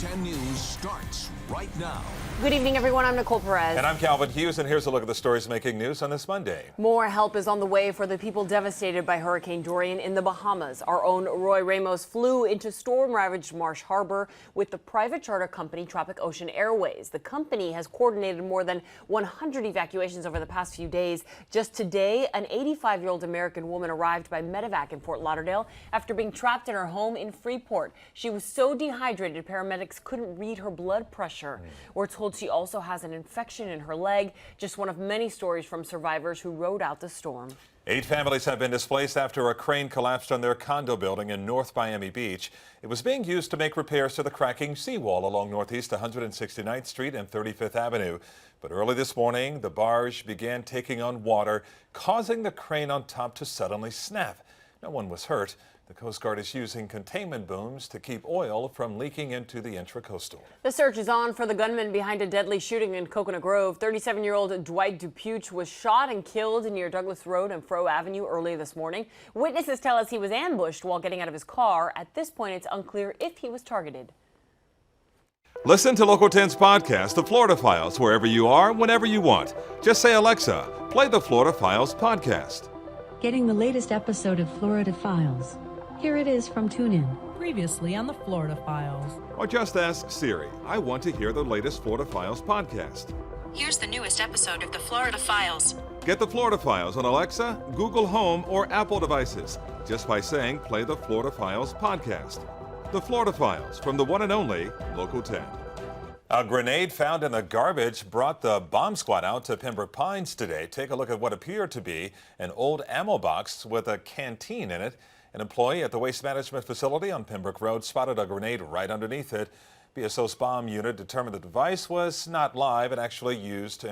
10 News starts right now. Good evening, everyone. I'm Nicole Perez. And I'm Calvin Hughes, and here's a look at the stories making news on this Monday. More help is on the way for the people devastated by Hurricane Dorian in the Bahamas. Our own Roy Ramos flew into storm-ravaged Marsh Harbor with the private charter company Tropic Ocean Airways. The company has coordinated more than 100 evacuations over the past few days. Just today, an 85-year-old American woman arrived by medevac in Fort Lauderdale after being trapped in her home in Freeport. She was so dehydrated, paramedics couldn't read her blood pressure. We're told she also has an infection in her leg. Just one of many stories from survivors who rode out the storm. 8 families have been displaced after a crane collapsed on their condo building in North Miami Beach. It was being used to make repairs to the cracking seawall along Northeast 169th Street and 35th Avenue. But early this morning, the barge began taking on water, causing the crane on top to suddenly snap. No one was hurt. The Coast Guard is using containment booms to keep oil from leaking into the intracoastal. The search is on for the gunman behind a deadly shooting in Coconut Grove. 37-year-old Dwight Dupuch was shot and killed near Douglas Road and Froe Avenue early this morning. Witnesses tell us he was ambushed while getting out of his car. At this point, it's unclear if he was targeted. Listen to Local 10's podcast, The Florida Files, wherever you are, whenever you want. Just say, Alexa, play the Florida Files podcast. Getting the latest episode of Florida Files. Here it is from TuneIn. Previously on the Florida Files. Or just ask Siri, I want to hear the latest Florida Files podcast. Here's the newest episode of the Florida Files. Get the Florida Files on Alexa, Google Home, or Apple devices just by saying play the Florida Files podcast. The Florida Files from the one and only Local 10. A grenade found in the garbage brought the bomb squad out to Pembroke Pines today. Take a look at what appeared to be an old ammo box with a canteen in it. An employee at the waste management facility on Pembroke Road spotted a grenade right underneath it. BSO's bomb unit determined the device was not live and actually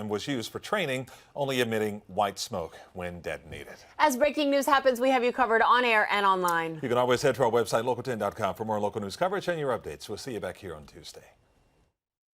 was used for training, only emitting white smoke when detonated. As breaking news happens, we have you covered on air and online. You can always head to our website, local10.com, for more local news coverage and your updates. We'll see you back here on Tuesday.